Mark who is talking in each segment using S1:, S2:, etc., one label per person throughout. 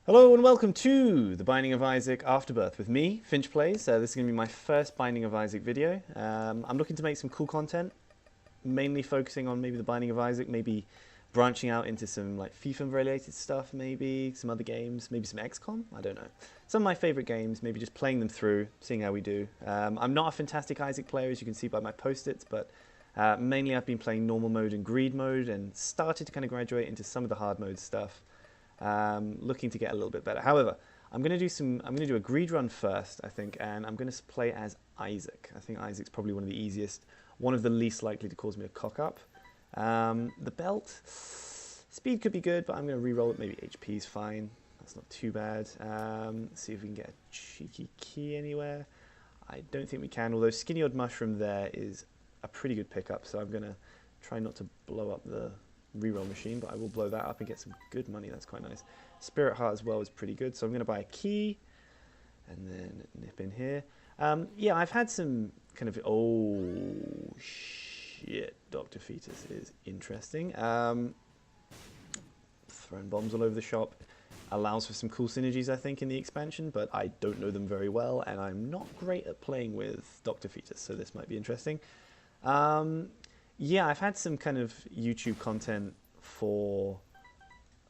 S1: Hello and welcome to The Binding of Isaac Afterbirth with me, FinchPlays. This is going to be my first Binding of Isaac video. I'm looking to make some cool content, mainly focusing on maybe The Binding of Isaac, maybe branching out into some like FIFA related stuff, maybe some other games, maybe some XCOM, I don't know. Some of my favorite games, maybe just playing them through, seeing how we do. I'm not a fantastic Isaac player, as you can see by my post-its, but mainly I've been playing normal mode and greed mode and started to kind of graduate into some of the hard mode stuff. Looking to get a little bit better. However, I'm going to do a greed run first, I think, and I'm going to play as Isaac. I think Isaac's probably one of the easiest, one of the least likely to cause me a cock up. The belt, speed could be good, but I'm going to re-roll it. Maybe HP's fine. That's not too bad. See if we can get a cheeky key anywhere. I don't think we can, although Skinny Odd Mushroom there is a pretty good pickup, so I'm going to try not to blow up the reroll machine, but I will blow that up and get some good money. That's quite nice. Spirit Heart as well is pretty good, so I'm going to buy a key and then nip in here. Yeah, I've had some kind of... Oh, shit. Dr. Fetus is interesting. Throwing bombs all over the shop allows for some cool synergies, I think, in the expansion, but I don't know them very well, and I'm not great at playing with Dr. Fetus, so this might be interesting. Yeah, I've had some kind of YouTube content for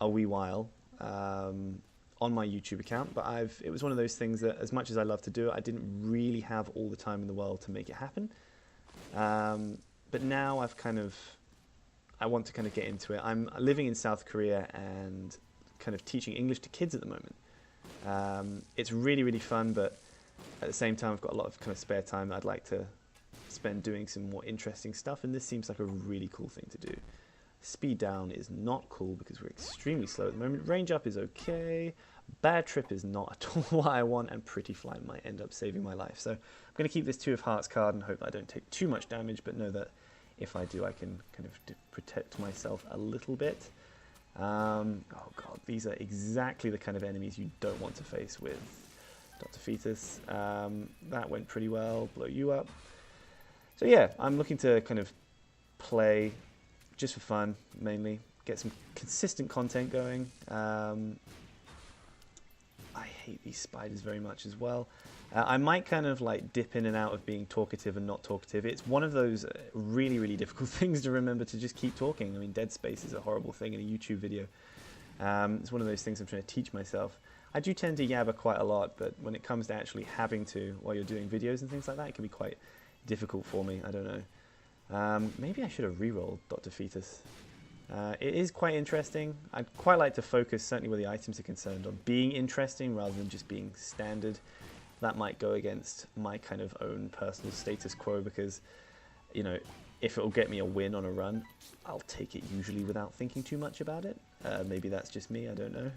S1: a wee while on my YouTube account, but it was one of those things that, as much as I love to do it, I didn't really have all the time in the world to make it happen. But now I want to kind of get into it. I'm living in South Korea and kind of teaching English to kids at the moment. It's really, really fun, but at the same time, I've got a lot of kind of spare time that I'd like to spend doing some more interesting stuff, and this seems like a really cool thing to do. Speed down is not cool because we're extremely slow at the moment. Range up is okay. Bad trip is not at all what I want, and pretty fly might end up saving my life. So I'm going to keep this 2 of Hearts card and hope that I don't take too much damage, but know that if I do, I can kind of protect myself a little bit. Oh god, these are exactly the kind of enemies you don't want to face with Dr. Fetus. That went pretty well. Blow you up. So yeah, I'm looking to kind of play just for fun, mainly. Get some consistent content going. I hate these spiders very much as well. I might kind of like dip in and out of being talkative and not talkative. It's one of those really, really difficult things to remember to just keep talking. I mean, dead space is a horrible thing in a YouTube video. It's one of those things I'm trying to teach myself. I do tend to yabber quite a lot, but when it comes to actually having to, while you're doing videos and things like that, it can be quite difficult for me. I don't know. Maybe I should have re-rolled Dr. Fetus. It is quite interesting. I'd quite like to focus, certainly where the items are concerned, on being interesting rather than just being standard. That might go against my kind of own personal status quo because, you know, if it'll get me a win on a run, I'll take it usually without thinking too much about it. Maybe that's just me, I don't know.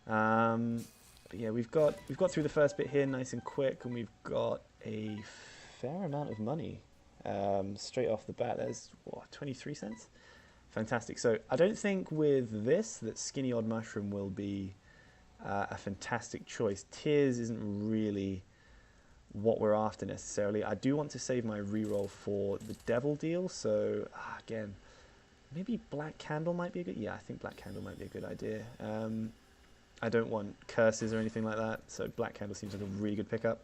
S1: But yeah, we've got through the first bit here nice and quick, and we've got a fair amount of money straight off the bat. There's what, 23 cents? Fantastic. So I don't think with this that Skinny Odd Mushroom will be a fantastic choice. Tears isn't really what we're after necessarily. I do want to save my reroll for the Devil deal, so again, maybe Black Candle might be a good... Yeah, I think Black Candle might be a good idea. I don't want curses or anything like that, so Black Candle seems like a really good pickup.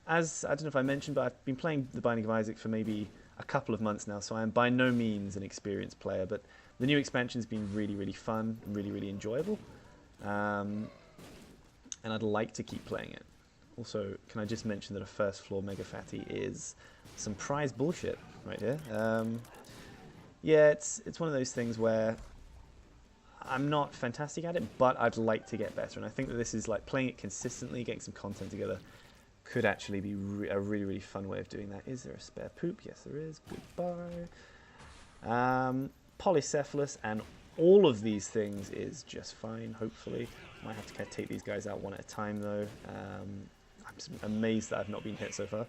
S1: As I don't know if I mentioned, but I've been playing The Binding of Isaac for maybe a couple of months now, so I am by no means an experienced player, but the new expansion's been really, really fun, really, really enjoyable, and I'd like to keep playing it. Also, can I just mention that a first floor Mega Fatty is some prize bullshit right here. Yeah, it's one of those things where I'm not fantastic at it, but I'd like to get better, and I think that this is like playing it consistently, getting some content together, could actually be a really, really fun way of doing that. Is there a spare poop? Yes, there is. Goodbye. Polycephalus and all of these things is just fine, hopefully. Might have to kind of take these guys out one at a time, though. I'm amazed that I've not been hit so far.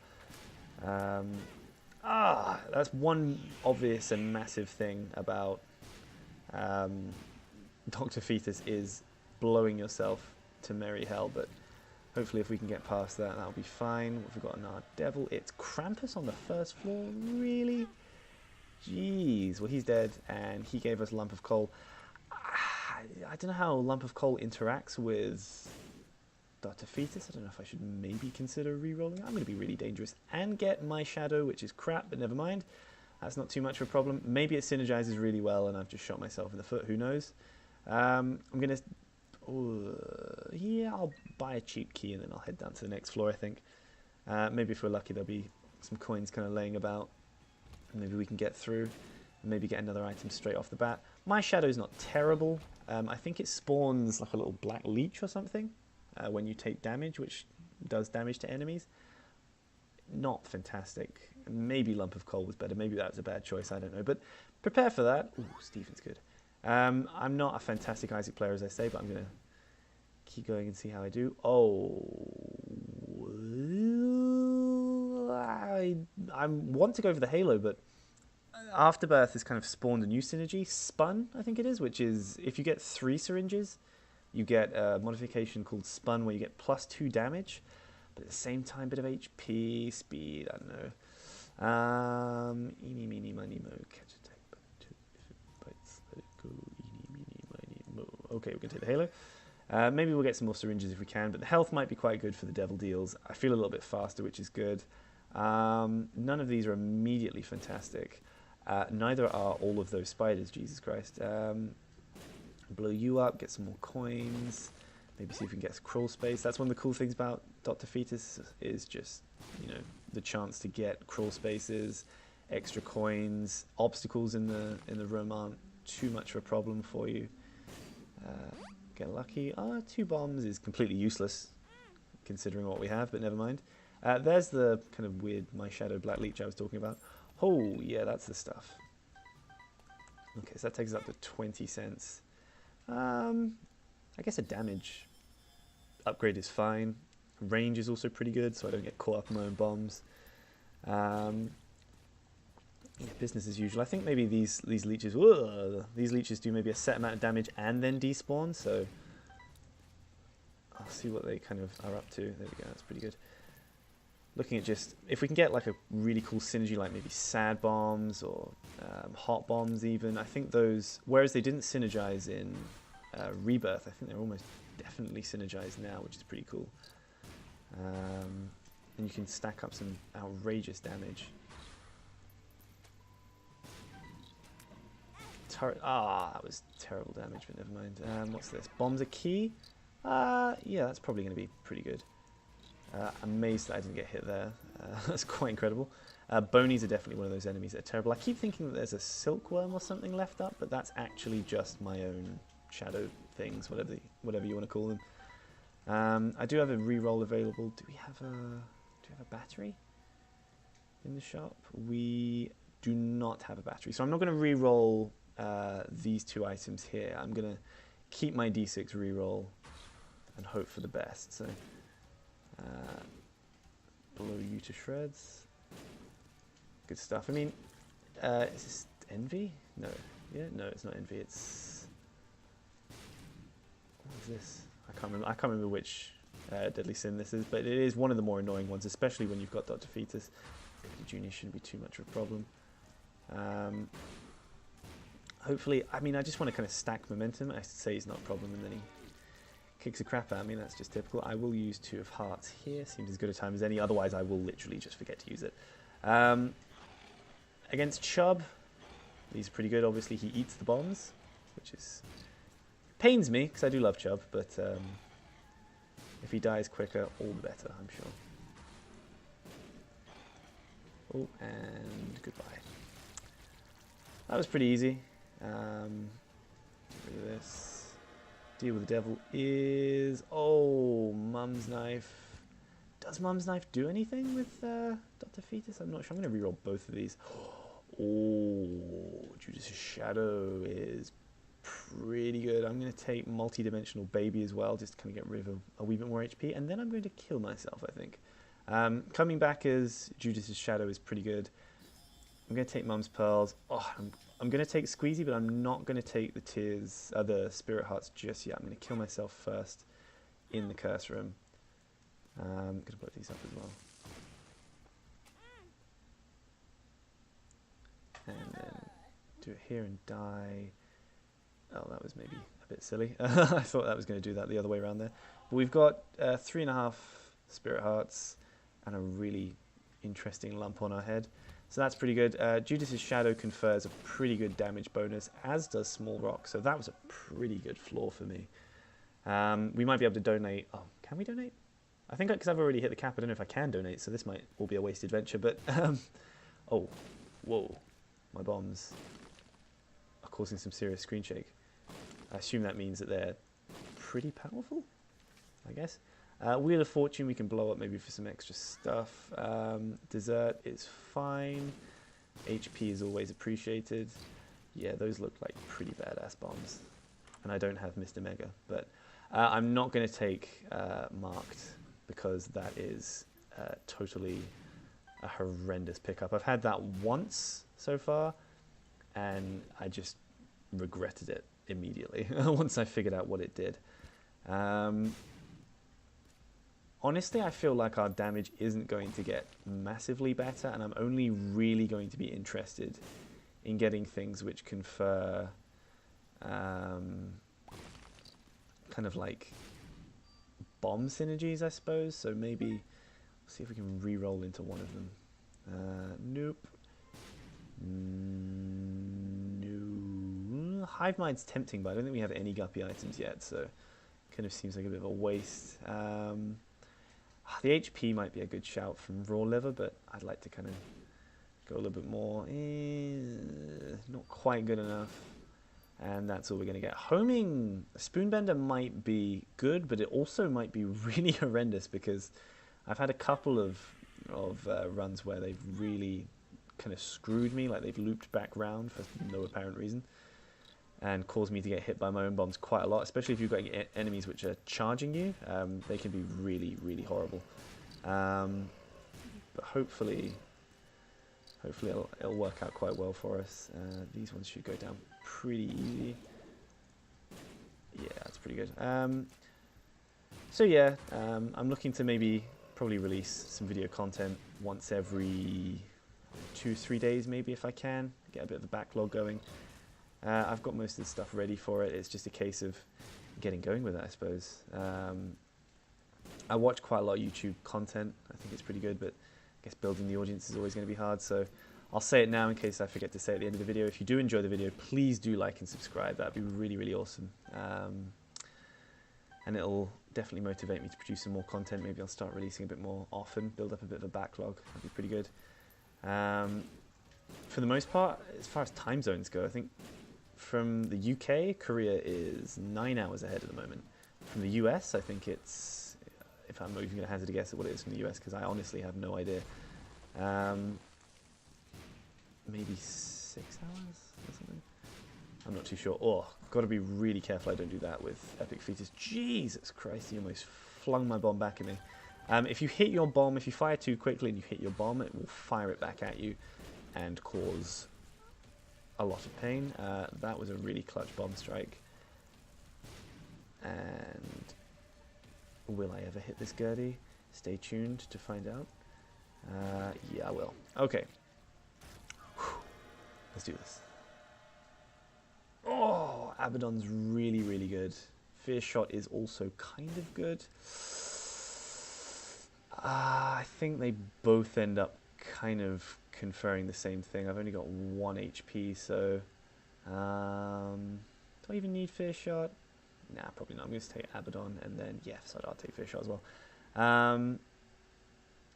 S1: That's one obvious and massive thing about Dr. Fetus is blowing yourself to merry hell, but hopefully if we can get past that, that'll be fine. What have we got in our devil? It's Krampus on the first floor, really? Jeez, well he's dead, and he gave us a lump of coal. I don't know how Lump of Coal interacts with Dr. Fetus. I don't know if I should maybe consider re-rolling. I'm going to be really dangerous and get my shadow, which is crap, but never mind. That's not too much of a problem. Maybe it synergizes really well and I've just shot myself in the foot. Who knows? I'm going to... yeah, I'll buy a cheap key and then I'll head down to the next floor, I think. Maybe if we're lucky there'll be some coins kind of laying about. And maybe we can get through. And maybe get another item straight off the bat. My shadow's not terrible. I think it spawns like a little black leech or something when you take damage, which does damage to enemies. Not fantastic. Maybe Lump of Coal was better. Maybe that was a bad choice. I don't know. But prepare for that. Ooh, Stephen's good. I'm not a fantastic Isaac player, as I say, but I'm going to keep going and see how I do. Oh, I want to go for the Halo, but Afterbirth has kind of spawned a new synergy, Spun, I think it is, which is if you get 3 syringes, you get a modification called Spun where you get +2 damage, but at the same time, a bit of HP, speed, I don't know. Eeny, meeny, miny, mo, catch a take, but 2 bites, let it go, eeny, meeny, miny, mo. Okay, we can take the Halo. Maybe we'll get some more syringes if we can, but the health might be quite good for the devil deals. I feel a little bit faster, which is good. None of these are immediately fantastic. Neither are all of those spiders, Jesus Christ. Blow you up, get some more coins, maybe see if we can get crawl space. That's one of the cool things about Dr. Fetus is just, you know, the chance to get crawl spaces, extra coins, obstacles in the room aren't too much of a problem for you. Get lucky. 2 bombs is completely useless considering what we have, but never mind. There's the kind of weird My Shadow Black Leech I was talking about. Oh, yeah, that's the stuff. Okay, so that takes us up to 20 cents. I guess a damage upgrade is fine. Range is also pretty good, so I don't get caught up in my own bombs. Yeah, business as usual. I think maybe these leeches do maybe a set amount of damage and then despawn, so I'll see what they kind of are up to. There we go, that's pretty good. Looking at just, if we can get like a really cool synergy like maybe sad bombs or hot bombs even, I think those, whereas they didn't synergize in Rebirth, I think they're almost definitely synergized now, which is pretty cool. And you can stack up some outrageous damage. That was terrible damage, but never mind. What's this? Bombs a key? Yeah, that's probably going to be pretty good. Amazed that I didn't get hit there. That's quite incredible. Bonies are definitely one of those enemies that are terrible. I keep thinking that there's a silkworm or something left up, but that's actually just my own shadow things, whatever you want to call them. I do have a reroll available. Do we have a battery in the shop? We do not have a battery, so I'm not going to reroll these 2 items here. I'm going to keep my D6 reroll and hope for the best. So. Blow you to shreds. Good stuff. I mean, is this Envy? No. Yeah, no, it's not Envy. It's what is this? I can't remember which Deadly Sin this is, but it is one of the more annoying ones, especially when you've got Dr. Fetus. The Junior shouldn't be too much of a problem. Hopefully, I mean, I just want to kind of stack momentum. I say he's not a problem, and then he kicks the crap out of me. That's just typical. I will use 2 of Hearts here. Seems as good a time as any. Otherwise, I will literally just forget to use it. Against Chubb, he's pretty good. Obviously, he eats the bombs, which is pains me because I do love Chubb. But if he dies quicker, all the better, I'm sure. Oh, and goodbye. That was pretty easy. Get rid of this. Deal with the devil is... Oh, Mum's Knife. Does Mum's Knife do anything with Dr. Fetus? I'm not sure. I'm going to reroll both of these. Oh, Judas' Shadow is pretty good. I'm going to take Multi-Dimensional Baby as well, just to kind of get rid of a wee bit more HP. And then I'm going to kill myself, I think. Coming back as Judas' Shadow is pretty good. I'm going to take Mum's Pearls. Oh, I'm going to take Squeezy, but I'm not going to take the Tears, the Spirit Hearts just yet. I'm going to kill myself first in the Curse Room. I'm going to put these up as well. And then do it here and die. Oh, that was maybe a bit silly. I thought that was going to do that the other way around there. But we've got 3.5 Spirit Hearts and a really interesting lump on our head. So that's pretty good. Judas's Shadow confers a pretty good damage bonus, as does Small Rock. So that was a pretty good floor for me. We might be able to donate. Oh, can we donate? I think because I've already hit the cap, I don't know if I can donate, so this might all be a wasted venture. But, oh, whoa, my bombs are causing some serious screen shake. I assume that means that they're pretty powerful, I guess. Wheel of Fortune we can blow up maybe for some extra stuff. Dessert is fine. HP is always appreciated. Yeah, those look like pretty badass bombs. And I don't have Mr. Mega, but I'm not going to take Marked because that is totally a horrendous pickup. I've had that once so far, and I just regretted it immediately once I figured out what it did. Honestly, I feel like our damage isn't going to get massively better, and I'm only really going to be interested in getting things which confer kind of like bomb synergies, I suppose. So maybe see if we can re-roll into one of them. Nope. No. Hive Mind's tempting, but I don't think we have any guppy items yet, so it kind of seems like a bit of a waste. The HP might be a good shout from Raw Liver, but I'd like to kind of go a little bit more. Not quite good enough. And that's all we're going to get. Homing Spoonbender might be good, but it also might be really horrendous because I've had a couple of runs where they've really kind of screwed me, like they've looped back round for no apparent reason and caused me to get hit by my own bombs quite a lot, especially if you've got enemies which are charging you. They can be really, really horrible. But hopefully it'll work out quite well for us. These ones should go down pretty easy. Yeah, that's pretty good. So yeah, I'm looking to probably release some video content once every 2-3 days, maybe, if I can. Get a bit of a backlog going. I've got most of the stuff ready for it. It's just a case of getting going with it, I suppose. I watch quite a lot of YouTube content. I think it's pretty good, but I guess building the audience is always going to be hard. So I'll say it now in case I forget to say it at the end of the video. If you do enjoy the video, please do like and subscribe. That'd be really, really awesome. And it'll definitely motivate me to produce some more content. Maybe I'll start releasing a bit more often, build up a bit of a backlog. That'd be pretty good. For the most part, as far as time zones go, I think from the UK, Korea is 9 hours ahead at the moment. From the US, I think it's, if I'm even going to hazard a guess at what it is from the US, because I honestly have no idea. Maybe 6 hours or something? I'm not too sure. Oh, got to be really careful I don't do that with Epic Fetus. Jesus Christ, he almost flung my bomb back at me. If you hit your bomb, if you fire too quickly and you hit your bomb, it will fire it back at you and cause a lot of pain. That was a really clutch bomb strike. And will I ever hit this Gurdy? Stay tuned to find out. Yeah, I will. Okay. Whew. Let's do this. Oh, Abaddon's really, really good. Fear Shot is also kind of good. I think they both end up kind of conferring the same thing. I've only got 1 HP, so do I even need Fear Shot? Nah, probably not. I'm going to take Abaddon, and then yes, I'll take Fear Shot as well.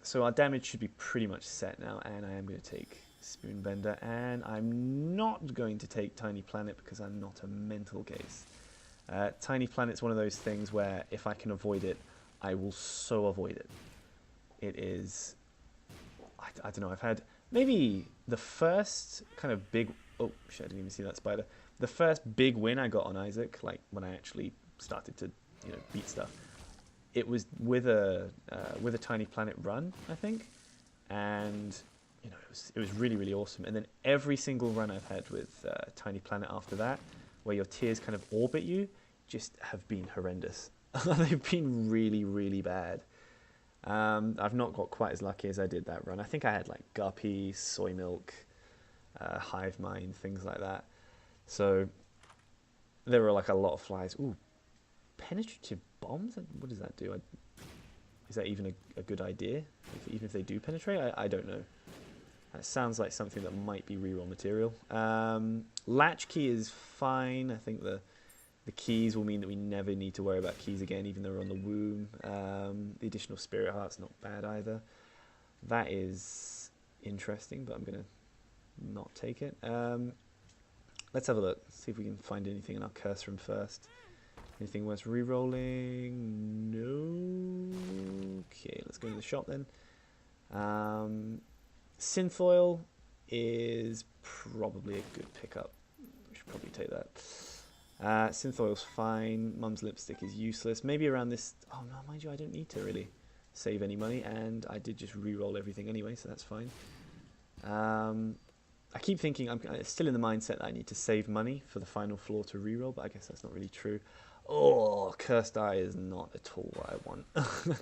S1: So our damage should be pretty much set now, and I am going to take Spoonbender, and I'm not going to take Tiny Planet because I'm not a mental case. Tiny Planet's one of those things where if I can avoid it, I will so avoid it. It is, I don't know, I've had maybe the first kind of big, oh shit, I didn't even see that spider. The first big win I got on Isaac, like when I actually started to, beat stuff, it was with a Tiny Planet run, I think, and it was really, really awesome. And then every single run I've had with Tiny Planet after that, where your tiers kind of orbit you, just have been horrendous. They've been really, really bad. I've not got quite as lucky as I did that run. I think I had like Guppy, Soy Milk, Hive Mind, things like that. So There were like a lot of flies. Ooh, penetrative bombs? What does that do? Is that even a good idea? Even if they do penetrate? I don't know. That sounds like something that might be reroll material. Latch key is fine. I think the keys will mean that we never need to worry about keys again, even though we're on the womb. The additional spirit heart's not bad either. That is interesting, but I'm going to not take it. Let's have a look. See if we can find anything in our curse room first. Anything worth re-rolling? No. Okay, let's go to the shop then. Synth oil is probably a good pickup. We should probably take that. Synth oil's fine. Mum's lipstick is useless. Maybe around this... Oh, no, mind you, I don't need to really save any money. And I did just re-roll everything anyway, so that's fine. I keep thinking I'm still in the mindset that I need to save money for the final floor to re-roll, but I guess that's not really true. Oh, Cursed Eye is not at all what I want.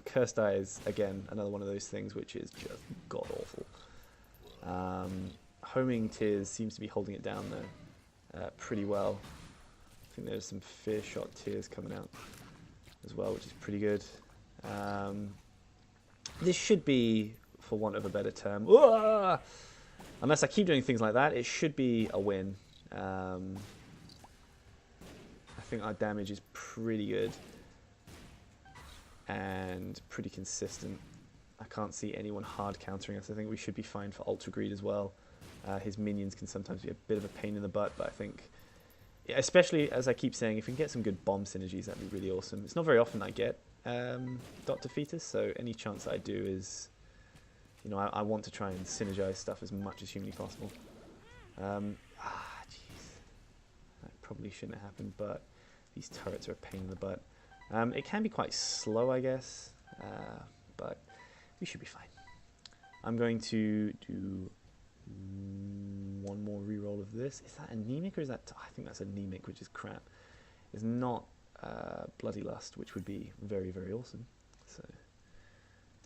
S1: Cursed Eye is, again, another one of those things which is just god-awful. Homing Tears seems to be holding it down, though, pretty well. I think there's some Fear Shot Tears coming out as well, which is pretty good. This should be, for want of a better term, unless I keep doing things like that, it should be a win. I think our damage is pretty good and pretty consistent. I can't see anyone hard countering us. I think we should be fine for Ultra Greed as well. His minions can sometimes be a bit of a pain in the butt, but I think, yeah, especially as I keep saying, if we can get some good bomb synergies, that'd be really awesome. It's not very often I get Dr. Fetus, so any chance that I do is, you know, I want to try and synergize stuff as much as humanly possible. Jeez. That probably shouldn't have happened, but these turrets are a pain in the butt. It can be quite slow, I guess, but we should be fine. I'm going to do one more reroll of this. Is that anemic or is that... I think that's anemic, which is crap. It's not Bloody Lust, which would be very, very awesome. So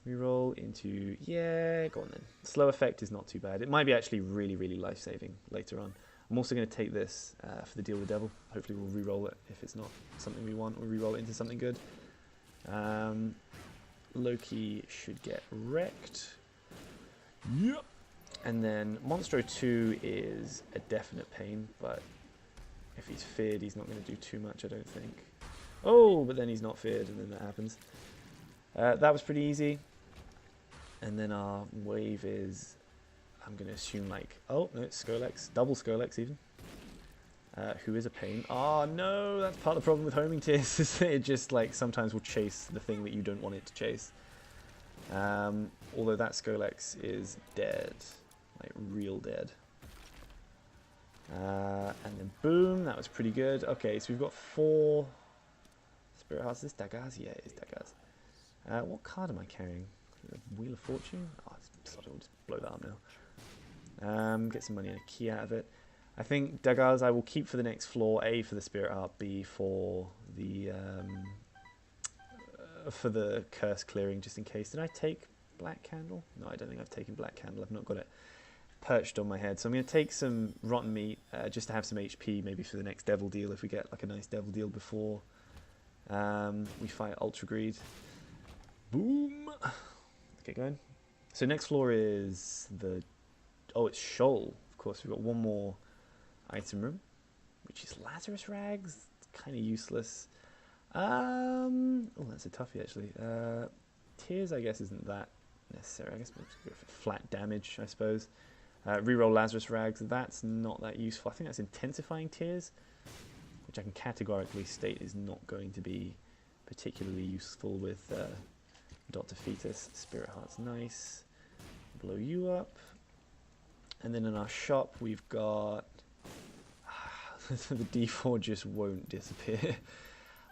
S1: reroll into... Yeah, go on then. Slow effect is not too bad. It might be actually really, really life-saving later on. I'm also going to take this for the Deal with the Devil. Hopefully we'll re-roll it. If it's not something we want, we'll re-roll it into something good. Loki should get wrecked. Yep. And then Monstro 2 is a definite pain, but if he's feared, he's not going to do too much, I don't think. Oh, but then he's not feared, and then that happens. That was pretty easy. And then our wave is... I'm going to assume like, oh, no, it's Skolex, double Skolex even, who is a pain. Oh, no, that's part of the problem with homing tears, is that it just like sometimes will chase the thing that you don't want it to chase. Although that Skolex is dead, like real dead. And then boom, that was pretty good. Okay, so we've got 4 Spirit Hearts. Is this Dagaz? Yeah, it is Dagaz. What card am I carrying? Wheel of Fortune? Oh, we'll just blow that up now. Get some money and a key out of it. I think Dagaz I will keep for the next floor. A for the Spirit Heart, B for the curse clearing, just in case. Did I take Black Candle? No, I don't think I've taken Black Candle. I've not got it perched on my head. So I'm going to take some Rotten Meat just to have some HP, maybe for the next Devil Deal, if we get like a nice Devil Deal before we fight Ultra Greed. Boom! Let's get going. So next floor is the... Oh, it's Shoal. Of course, we've got one more item room, which is Lazarus Rags. It's kind of useless. Oh, that's a toughie, actually. Tears, I guess, isn't that necessary. I guess we'll just go for flat damage, I suppose. Reroll Lazarus Rags. That's not that useful. I think that's Intensifying Tears, which I can categorically state is not going to be particularly useful with Dr. Fetus. Spirit Heart's nice. Blow you up. And then in our shop, we've got... the D4 just won't disappear.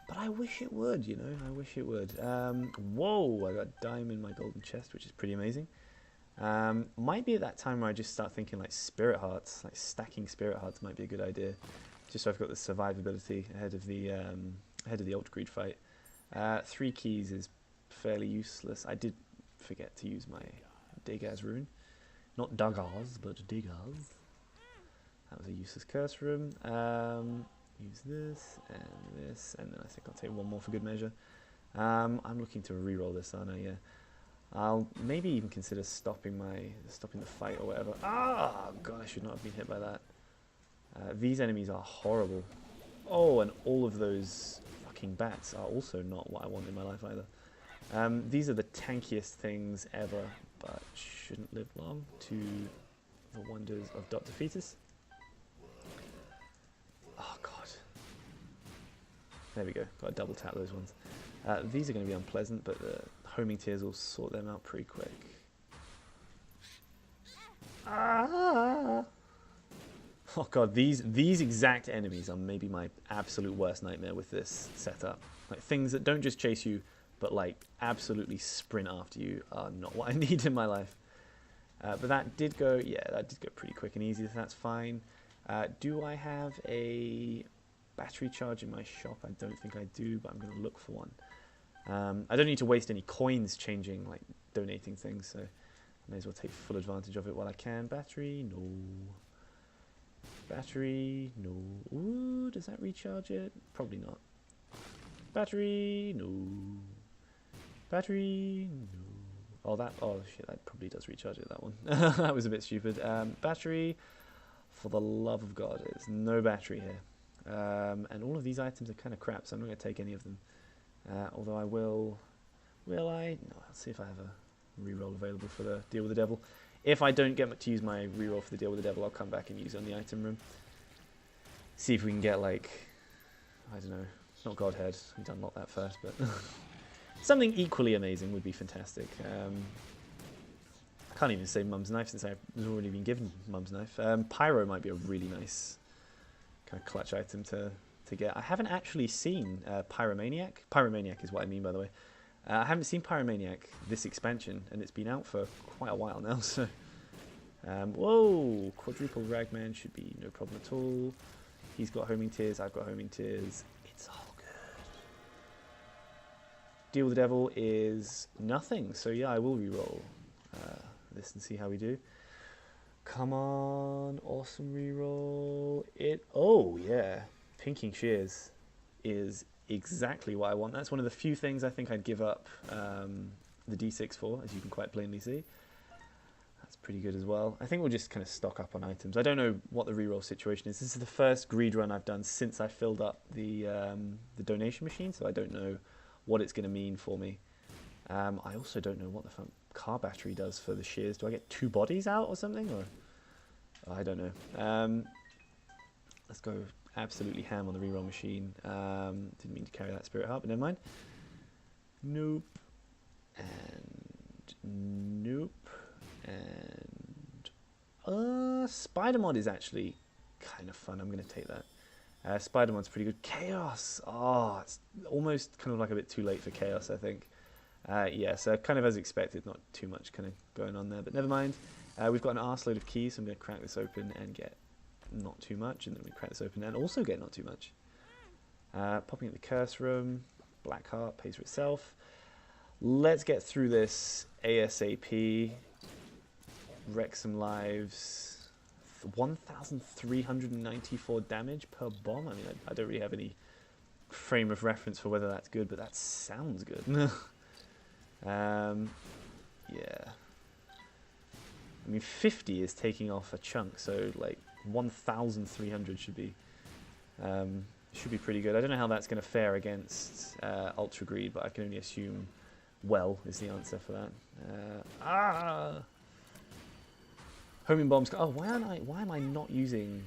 S1: But I wish it would, you know. I wish it would. Whoa, I got Dime in my golden chest, which is pretty amazing. Might be at that time where I just start thinking like Spirit Hearts. Like stacking Spirit Hearts might be a good idea. Just so I've got the survivability ahead of the Ultra Greed fight. 3 keys is fairly useless. I did forget to use my Dagaz rune. Not Dagaz, but Dagaz. That was a useless curse room. use this, and then I think I'll take one more for good measure. I'm looking to re-roll this, aren't I? Yeah. I'll maybe even consider stopping the fight or whatever. Ah, God, I should not have been hit by that. These enemies are horrible. Oh, and all of those fucking bats are also not what I want in my life either. These are the tankiest things ever, but shouldn't live long to the wonders of Dr. Fetus. Oh, God. There we go. Got to double tap those ones. These are going to be unpleasant, but the homing tears will sort them out pretty quick. Ah! Oh god, these exact enemies are maybe my absolute worst nightmare with this setup. Like things that don't just chase you, but like absolutely sprint after you are not what I need in my life. But that did go, yeah, that did go pretty quick and easy, so that's fine. Do I have a battery charge in my shop? I don't think I do, but I'm going to look for one. I don't need to waste any coins changing, like donating things, so I may as well take full advantage of it while I can. Battery, no. Battery, no. Ooh, does that recharge it? Probably not. Battery, no. Battery, no. Oh, oh shit, that probably does recharge it, that one. That was a bit stupid. Battery, for the love of God, there's no battery here. And all of these items are kind of crap, so I'm not going to take any of them. Although I will I? No, I'll see if I have a reroll available for the Deal with the Devil. If I don't get to use my reroll for the Deal with the Devil, I'll come back and use it on the item room. See if we can get, like, I don't know, not Godhead, we've done not that first, but something equally amazing would be fantastic. I can't even say Mum's Knife since I've already been given Mum's Knife. Pyro might be a really nice kind of clutch item to get. I haven't actually seen Pyromaniac. Pyromaniac is what I mean, by the way. I haven't seen Pyromaniac this expansion, and it's been out for quite a while now, so... whoa! Quadruple Ragman should be no problem at all. He's got homing tears, I've got homing tears. It's all good. Deal with the Devil is nothing, so yeah, I will reroll this and see how we do. Come on, awesome reroll. Oh, yeah. Pinking Shears is exactly what I want. That's one of the few things I think I'd give up the D6 for, as you can quite plainly see. That's pretty good as well. I think we'll just kind of stock up on items. I don't know what the reroll situation is. This is the first greed run I've done since I filled up the donation machine, so I don't know what it's going to mean for me. I also don't know what the car battery does for the shears. Do I get 2 bodies out or something? Or I don't know. Let's go absolutely ham on the reroll machine. Didn't mean to carry that spirit heart, but never mind. Nope. And nope. And Spider Mod is actually kind of fun. I'm going to take that. Spider Mod's pretty good. Chaos. Oh, it's almost kind of like a bit too late for Chaos, I think. Yeah, so kind of as expected, not too much kind of going on there, but never mind. We've got an arseload of keys, so I'm going to crack this open and get not too much, and then we crack this open and also get not too much. Popping at the curse room. Black heart pays for itself. Let's get through this ASAP. Wreck some lives. 1,394 damage per bomb. I mean, I don't really have any frame of reference for whether that's good, but that sounds good. Yeah. I mean, 50 is taking off a chunk, so like 1,300 should be pretty good. I don't know how that's going to fare against Ultra Greed, but I can only assume well is the answer for that. Homing bombs. Oh, why am I not using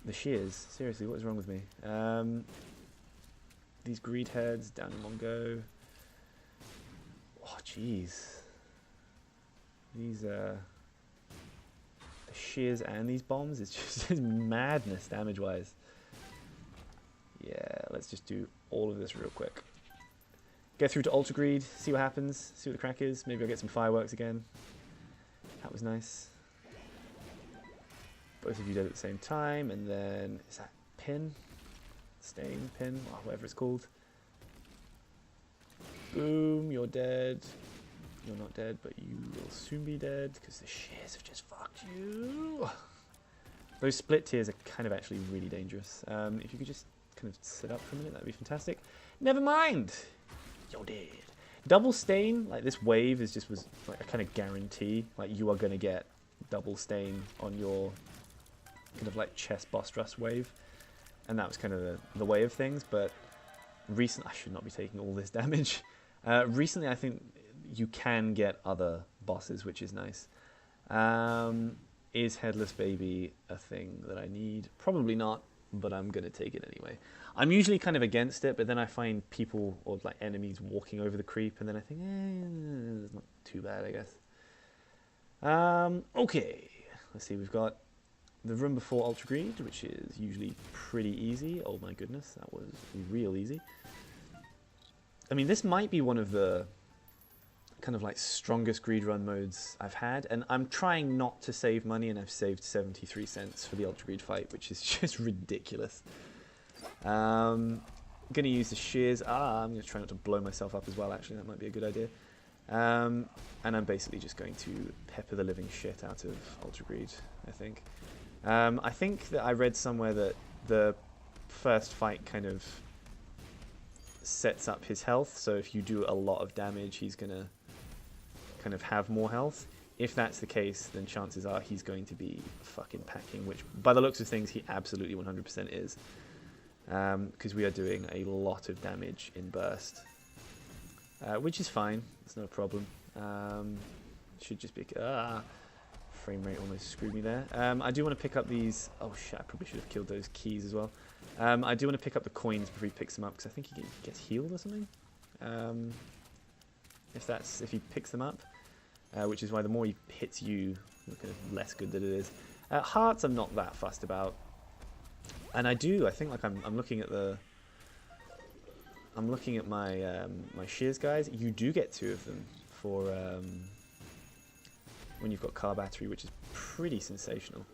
S1: the shears? Seriously, what is wrong with me? These greed heads down in one go. Oh, jeez. These the shears and these bombs, it's just madness damage-wise. Yeah, let's just do all of this real quick. Get through to Ultra Greed, see what happens, see what the crack is. Maybe I'll get some fireworks again. That was nice. Both of you dead at the same time, and then, is that pin? Stain, pin, or whatever it's called. Boom, you're dead. You're not dead, but you will soon be dead, because the shears have just fucked you. Those split tiers are kind of actually really dangerous. If you could just kind of sit up for a minute, that'd be fantastic. Never mind. You're dead. Double stain, like this wave was like a kind of guarantee. Like you are going to get double stain on your kind of like chest boss thrust wave. And that was kind of the way of things. But recently, I should not be taking all this damage. Recently, I think you can get other bosses, which is nice. Is Headless Baby a thing that I need? Probably not, but I'm going to take it anyway. I'm usually kind of against it, but then I find people or like enemies walking over the creep, and then I think, it's not too bad, I guess. Okay, let's see, we've got the room before Ultra Greed, which is usually pretty easy. Oh my goodness, that was real easy. I mean, this might be one of the kind of like strongest greed run modes I've had, and I'm trying not to save money, and I've saved 73 cents for the Ultra Greed fight, which is just ridiculous. Gonna use the shears. I'm gonna try not to blow myself up as well, actually, that might be a good idea. And I'm basically just going to pepper the living shit out of Ultra Greed, I think. I think that I read somewhere that the first fight kind of sets up his health, so if you do a lot of damage, he's gonna kind of have more health. If that's the case, then chances are he's going to be fucking packing, which by the looks of things he absolutely 100% is, because we are doing a lot of damage in burst, which is fine, it's no problem. Should just be frame rate almost screwed me there. I do want to pick up these. Oh shit, I probably should have killed those keys as well. I do want to pick up the coins before he picks them up, because I think he gets healed or something. If he picks them up, which is why the more he hits you, the kind of less good that it is. Hearts I'm not that fussed about, and I think like I'm looking at my my shears guys. You do get 2 of them for when you've got car battery, which is pretty sensational.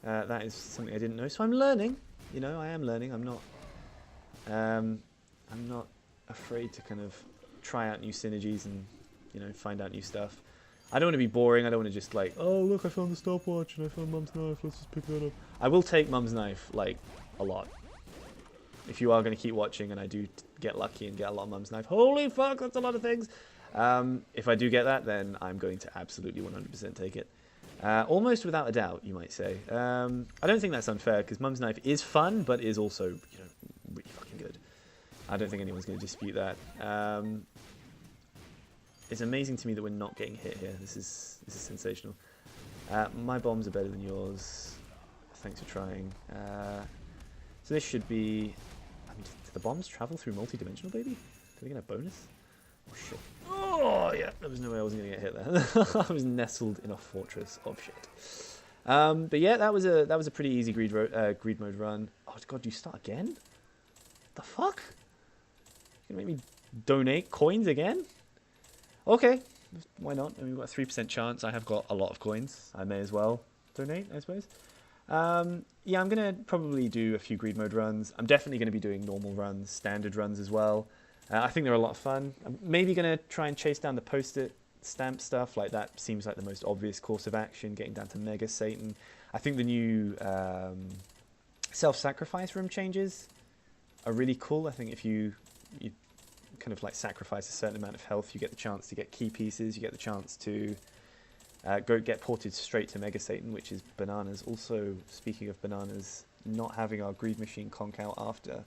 S1: That is something I didn't know, so I'm learning. You know, I am learning. I'm not afraid to kind of try out new synergies and, you know, find out new stuff. I don't want to be boring. I don't want to just like, oh look, I found the stopwatch and I found Mum's knife, let's just pick that up. I will take Mum's knife like a lot. If you are going to keep watching and I do get lucky and get a lot of Mum's knife, holy fuck, that's a lot of things. If I do get that, then I'm going to absolutely 100% take it. Almost without a doubt, you might say. I don't think that's unfair, because Mum's knife is fun, but is also, you know, really fucking good. I don't think anyone's going to dispute that. It's amazing to me that we're not getting hit here. This is sensational. My bombs are better than yours. Thanks for trying. So this should be... I mean, do the bombs travel through multi-dimensional, baby? Do they get a bonus? Oh, shit. Oh, yeah. There was no way I wasn't going to get hit there. I was nestled in a fortress of shit. But yeah, that was a pretty easy greed mode run. Oh, God, do you start again? The fuck? You're going to make me donate coins again? Okay. Why not? I mean, we've got a 3% chance. I have got a lot of coins. I may as well donate, I suppose. Yeah, I'm going to probably do a few greed mode runs. I'm definitely going to be doing normal runs, standard runs as well. I think they're a lot of fun. I'm maybe going to try and chase down the post-it stamp stuff. Like, that seems like the most obvious course of action, getting down to Mega Satan. I think the new self-sacrifice room changes are really cool. I think if you kind of like sacrifice a certain amount of health, you get the chance to get key pieces, you get the chance to get ported straight to Mega Satan, which is bananas. Also, speaking of bananas, not having our greed machine conk out after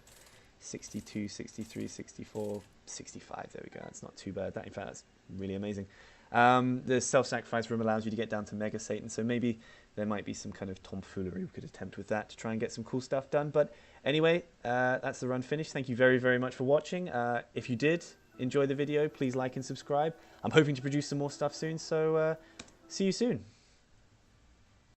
S1: 62, 63, 64, 65, there we go, that's not too bad. That, in fact, that's really amazing. The self-sacrifice room allows you to get down to Mega Satan, so maybe there might be some kind of tomfoolery we could attempt with that to try and get some cool stuff done. But anyway, that's the run finished. Thank you very, very much for watching. If you did enjoy the video, please like and subscribe. I'm hoping to produce some more stuff soon, so see you soon.